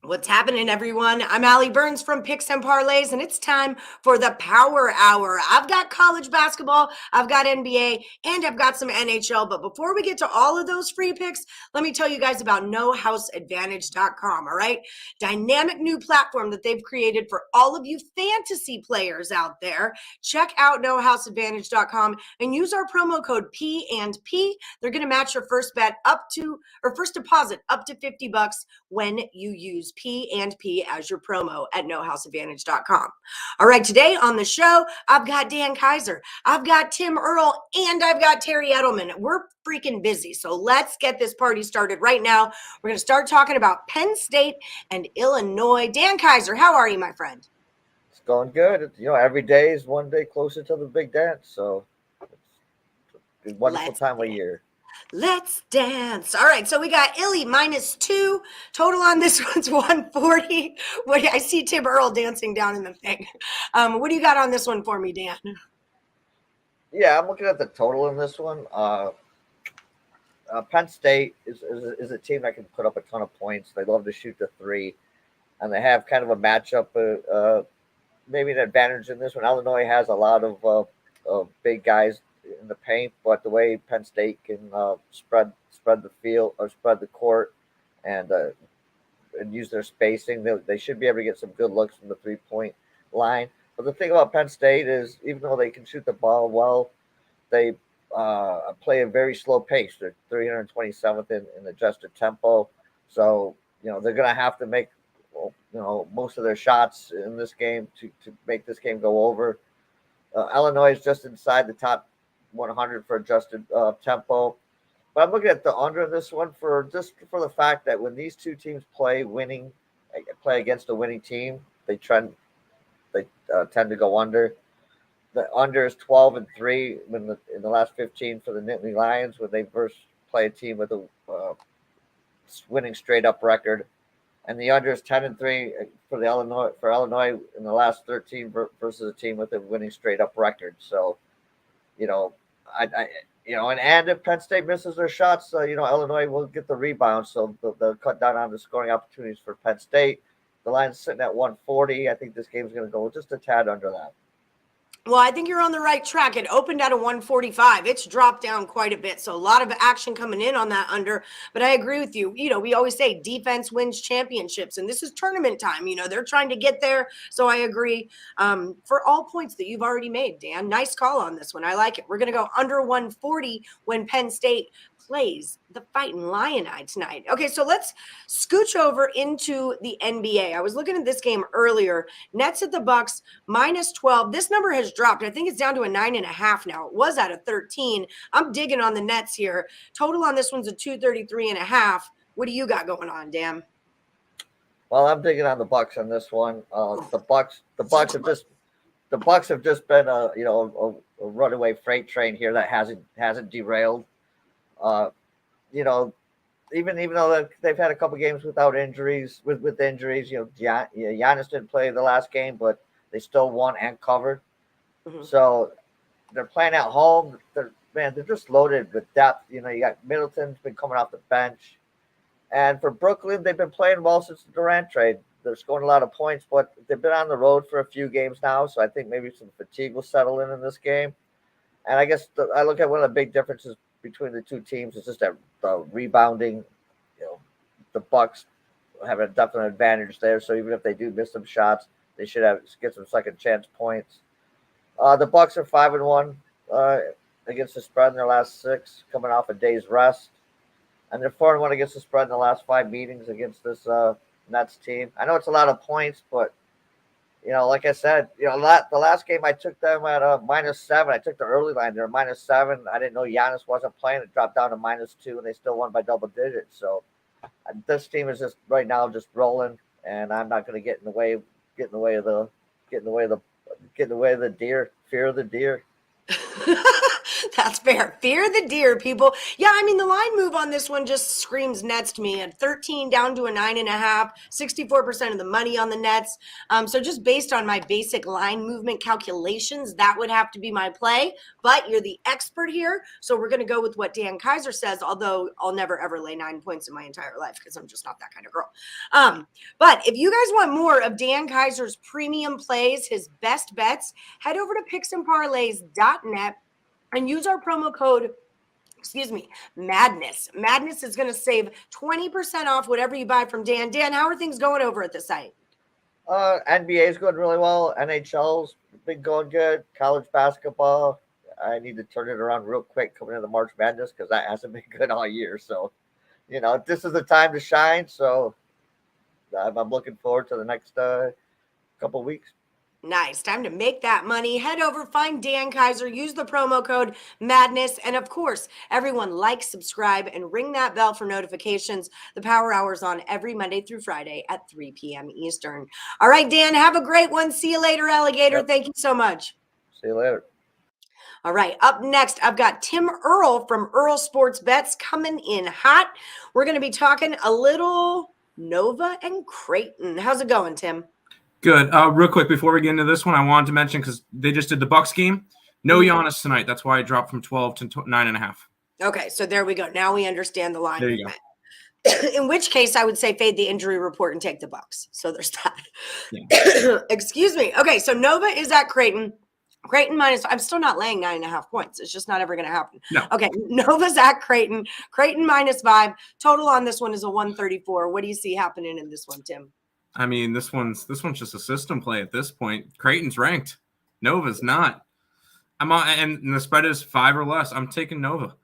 What's happening, everyone? I'm Allie Burns from Picks and Parlays, and it's time for the Power Hour. I've got college basketball, I've got NBA, and I've got some NHL. But before we get to all of those free picks, let me tell you guys about NoHouseAdvantage.com, all right? Dynamic new platform that they've created for all of you fantasy players out there. Check out NoHouseAdvantage.com and use our promo code P&P. They're going to match your first bet first deposit up to $50 when you use P&P as your promo at nohouseadvantage.com. All right, today on the show, I've got Dan Kaiser, I've got Tim Earl, and I've got Terry Edelman. We're freaking busy, so let's get this party started right now. We're going to start talking about Penn State and Illinois. Dan Kaiser, how are you, my friend? It's going good. Every day is one day closer to the big dance. So it's a wonderful Let's time of dance. year. Let's dance. All right, so we got Illy -2. Total on this one's 140. I see Tim Earl dancing down in the thing. What do you got on this one for me, Dan? Yeah, I'm looking at the total in this one. Penn State is a team that can put up a ton of points. They love to shoot the three, and they have kind of a matchup, maybe an advantage in this one. Illinois has a lot of big guys in the paint, but the way Penn State can spread the field or spread the court and use their spacing, they should be able to get some good looks from the 3 point line. But the thing about Penn State is, even though they can shoot the ball well, they play a very slow pace. They're 327th in adjusted tempo, so they're going to have to make most of their shots in this game to make this game go over. Illinois is just inside the top 100 for adjusted tempo. But I'm looking at the under in this one for the fact that when these two teams play against a winning team, they tend to go under. The under is 12-3 in the last 15 for the Nittany Lions when they first play a team with a winning straight up record, and the under is 10-3 for Illinois in the last 13 versus a team with a winning straight up record. So, and if Penn State misses their shots, Illinois will get the rebound, so they'll cut down on the scoring opportunities for Penn State. The line's sitting at 140. I think this game's going to go just a tad under that. Well, I think you're on the right track. It opened at a 145. It's dropped down quite a bit. So a lot of action coming in on that under. But I agree with you. We always say defense wins championships, and this is tournament time. They're trying to get there. So I agree. For all points that you've already made, Dan, nice call on this one. I like it. We're going to go under 140 when Penn State plays the Fighting Illini tonight. Okay, so let's scooch over into the NBA. I was looking at this game earlier. Nets at the Bucks -12. This number has dropped. I think it's down to a 9.5 now. It was at a 13. I'm digging on the Nets here. Total on this one's a 233.5. What do you got going on, Dan? Well, I'm digging on the Bucks on this one. The Bucks have just been a runaway freight train here that hasn't derailed. Even though they've had a couple games without injuries, with injuries, Giannis didn't play the last game, but they still won and covered. Mm-hmm. So they're playing at home. They're just loaded with depth. You got Middleton's been coming off the bench, and for Brooklyn, they've been playing well since the Durant trade. They're scoring a lot of points, but they've been on the road for a few games now, so I think maybe some fatigue will settle in this game. And I guess I look at one of the big differences between the two teams is just that the rebounding. The Bucks have a definite advantage there. So even if they do miss some shots, they should get some second chance points. The Bucks are 5-1 against the spread in their last 6, coming off a day's rest, and they're 4-1 against the spread in the last 5 meetings against this Nets team. I know it's a lot of points, but like I said, the last game I took them at -7. I took the early line. They were -7. I didn't know Giannis wasn't playing. It dropped down to -2, and they still won by double digits. So this team is just right now just rolling, and I'm not going to get in the way of the deer. Fear of the deer. That's fair. Fear the deer, people. Yeah, I mean, the line move on this one just screams Nets to me. At 13 down to a 9.5, 64% of the money on the Nets. So just based on my basic line movement calculations, that would have to be my play. But you're the expert here, so we're going to go with what Dan Kaiser says, although I'll never, ever lay 9 points in my entire life because I'm just not that kind of girl. But if you guys want more of Dan Kaiser's premium plays, his best bets, head over to picksandparlays.net and use our promo code, Madness. Madness is going to save 20% off whatever you buy from Dan. Dan, how are things going over at the site? NBA is going really well. NHL's been going good. College basketball, I need to turn it around real quick coming into March Madness because that hasn't been good all year. So, this is the time to shine. So I'm looking forward to the next couple weeks. Nice. Time to make that money. Head over, find Dan Kaiser, use the promo code Madness. And of course, everyone like, subscribe, and ring that bell for notifications. The Power Hour's on every Monday through Friday at 3 p.m. Eastern. All right, Dan, have a great one. See you later, Alligator. Yep. Thank you so much. See you later. All right, up next, I've got Tim Earl from Earl Sports Bets coming in hot. We're going to be talking a little Nova and Creighton. How's it going, Tim? Good. Real quick, before we get into this one, I wanted to mention, because they just did the Bucks game, no Giannis tonight. That's why it dropped from 12 to 9.5. Okay, so there we go. Now we understand the line. There you go. In which case, I would say fade the injury report and take the Bucks. So there's that. Yeah. Excuse me. Okay, so Nova is at Creighton. Creighton minus, I'm still not laying 9.5 points. It's just not ever going to happen. No. Okay, Nova's at Creighton. Creighton minus 5. Total on this one is a 134. What do you see happening in this one, Tim? I mean, this one's just a system play at this point. Creighton's ranked. Nova's not. I'm on, and the spread is 5 or less. I'm taking Nova.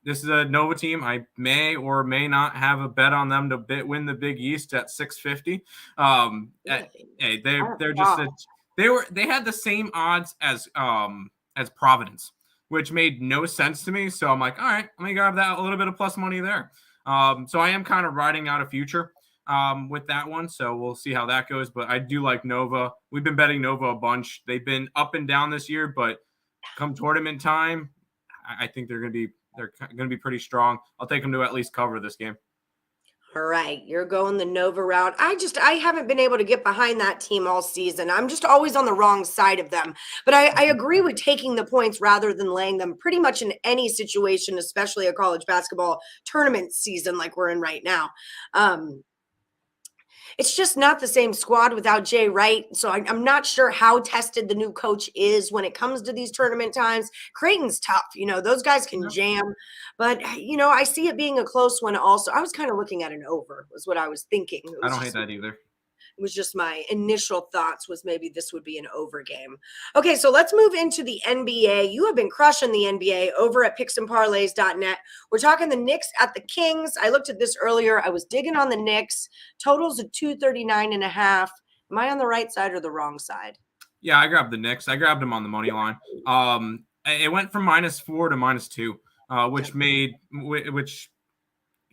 This is a Nova team. I may or may not have a bet on them to win the Big East at 650. Hey, they're just they had the same odds as Providence, which made no sense to me. So I'm like, all right, let me grab that, a little bit of plus money there. So I am kind of riding out a future with that one. So we'll see how that goes. But I do like Nova. We've been betting Nova a bunch. They've been up and down this year, but come tournament time, I think they're going to be pretty strong. I'll take them to at least cover this game. All right, you're going the Nova route. I haven't been able to get behind that team all season. I'm just always on the wrong side of them. But I agree with taking the points rather than laying them pretty much in any situation, especially a college basketball tournament season like we're in right now. It's just not the same squad without Jay Wright. So I'm not sure how tested the new coach is when it comes to these tournament times. Creighton's tough. Those guys can jam. But, I see it being a close one also. I was kind of looking at an over was what I was thinking. I don't hate that either. It was just my initial thoughts was maybe this would be an over game. Okay, so let's move into the NBA. You have been crushing the NBA over at picksandparlays.net. We're talking the Knicks at the Kings. I looked at this earlier. I was digging on the Knicks. Totals of 239.5. Am I on the right side or the wrong side? Yeah, I grabbed the Knicks. I grabbed them on the money line. It went from -4 to -2, which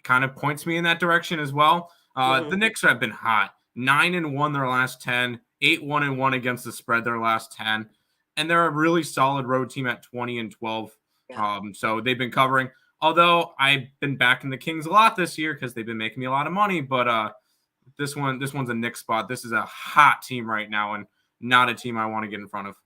kind of points me in that direction as well. The Knicks have been hot. 9-1 their last 10, 8-1-1 against the spread their last 10, and they're a really solid road team at 20-12. Yeah. So they've been covering. Although I've been backing the Kings a lot this year because they've been making me a lot of money, but this one's a Knicks spot. This is a hot team right now, and not a team I want to get in front of.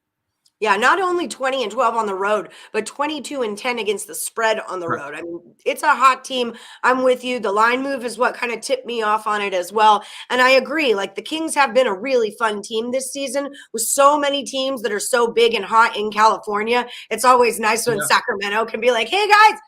Yeah, not only 20-12 on the road, but 22-10 against the spread on the road. I mean, it's a hot team. I'm with you. The line move is what kind of tipped me off on it as well. And I agree. Like, the Kings have been a really fun team this season with so many teams that are so big and hot in California. It's always nice when Sacramento can be like, hey, guys.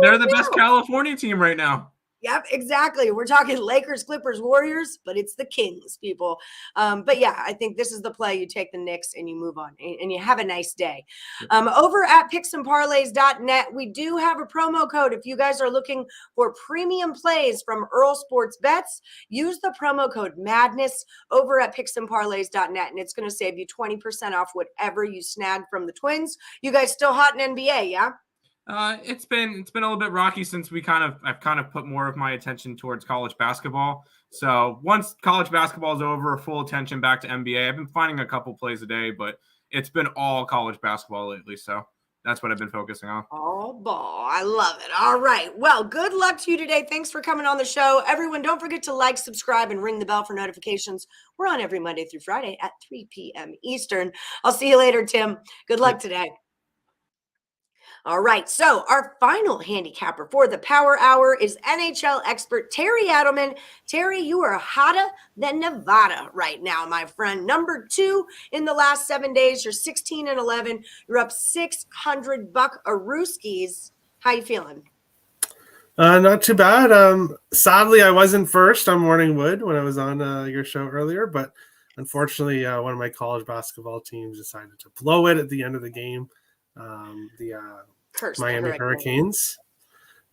They're the best California team right now. Yep, exactly. We're talking Lakers, Clippers, Warriors, but it's the Kings, people. But yeah, I think this is the play. You take the Knicks and you move on and you have a nice day. Over at picksandparlays.net, we do have a promo code. If you guys are looking for premium plays from Earl Sports Bets, use the promo code Madness over at picksandparlays.net, and it's going to save you 20% off whatever you snag from the Twins. You guys still hot in NBA, yeah? It's been a little bit rocky since I've kind of put more of my attention towards college basketball. So once college basketball is over, full attention back to NBA. I've been finding a couple plays a day, but it's been all college basketball lately. So That's what I've been focusing on. All ball. I love it. All right. Well, good luck to you today. Thanks for coming on the show. Everyone, don't forget to like, subscribe, and ring the bell for notifications. We're on every Monday through Friday at 3 p.m. Eastern. I'll see you later, Tim. Good luck today. All right, so our final handicapper for the Power Hour is NHL expert Terry Adelman. Terry, you are hotter than Nevada right now, my friend. Number 2 in the last 7 days. You're 16-11. You're up $600 How you feeling? Not too bad. Sadly, I wasn't first on Morning Wood when I was on your show earlier, but unfortunately, one of my college basketball teams decided to blow it at the end of the game. Miami Hurricanes.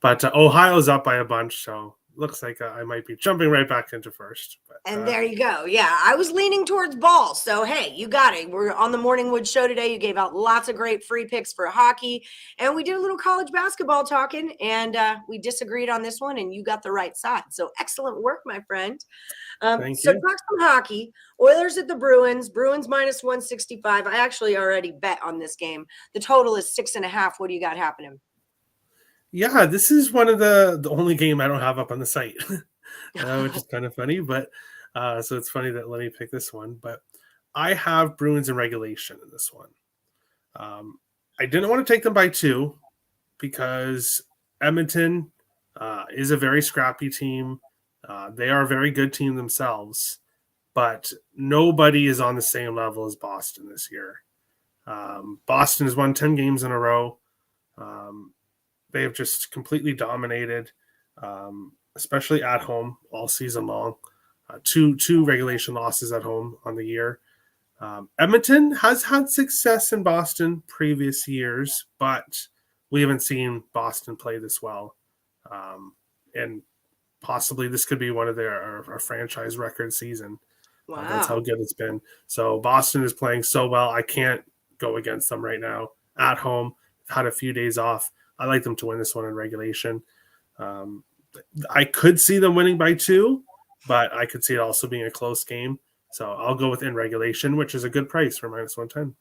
But Ohio's up by a bunch, so looks like I might be jumping right back into first. But, and there you go. Yeah, I was leaning towards ball. So, hey, you got it. We're on the Morning Wood show today. You gave out lots of great free picks for hockey. And we did a little college basketball talking, and we disagreed on this one, and you got the right side. So, excellent work, my friend. Thank so you. talk some hockey. Oilers at the Bruins. Bruins minus 165. I actually already bet on this game. The total is 6.5. What do you got happening? Yeah, this is one of the only game I don't have up on the site, which is kind of funny. But so it's funny that Lenny picked this one. But I have Bruins in regulation in this one. I didn't want to take them by 2 because Edmonton is a very scrappy team. They are a very good team themselves, but nobody is on the same level as Boston this year. Boston has won 10 games in a row. They have just completely dominated, especially at home all season long. Two regulation losses at home on the year. Edmonton has had success in Boston previous years, but we haven't seen Boston play this well. And possibly this could be one of their franchise record season. Wow. That's how good it's been. So Boston is playing so well. I can't go against them right now at home. Had a few days off. I like them to win this one in regulation. I could see them winning by 2, but I could see it also being a close game. So I'll go with in regulation, which is a good price for minus 110.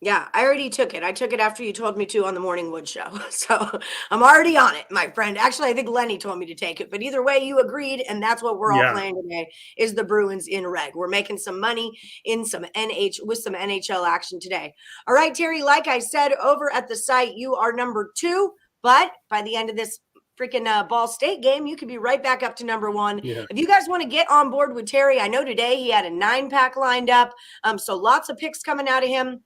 Yeah, I already took it. I took it after you told me to on the Morning Wood show. So I'm already on it, my friend. Actually, I think Lenny told me to take it. But either way, you agreed, and that's what we're all playing today is the Bruins in reg. We're making some money in some with some NHL action today. All right, Terry, like I said, over at the site, you are number 2. But by the end of this freaking Ball State game, you could be right back up to number 1. Yeah. If you guys want to get on board with Terry, I know today he had a 9-pack lined up. So lots of picks coming out of him.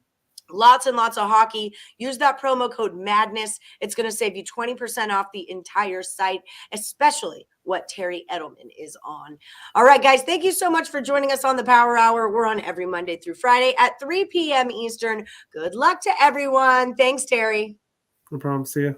Lots and lots of hockey. Use that promo code MADNESS. It's going to save you 20% off the entire site, especially what Terry Edelman is on. All right, guys, thank you so much for joining us on the Power Hour. We're on every Monday through Friday at 3 p.m. Eastern. Good luck to everyone. Thanks, Terry. No problem. See you.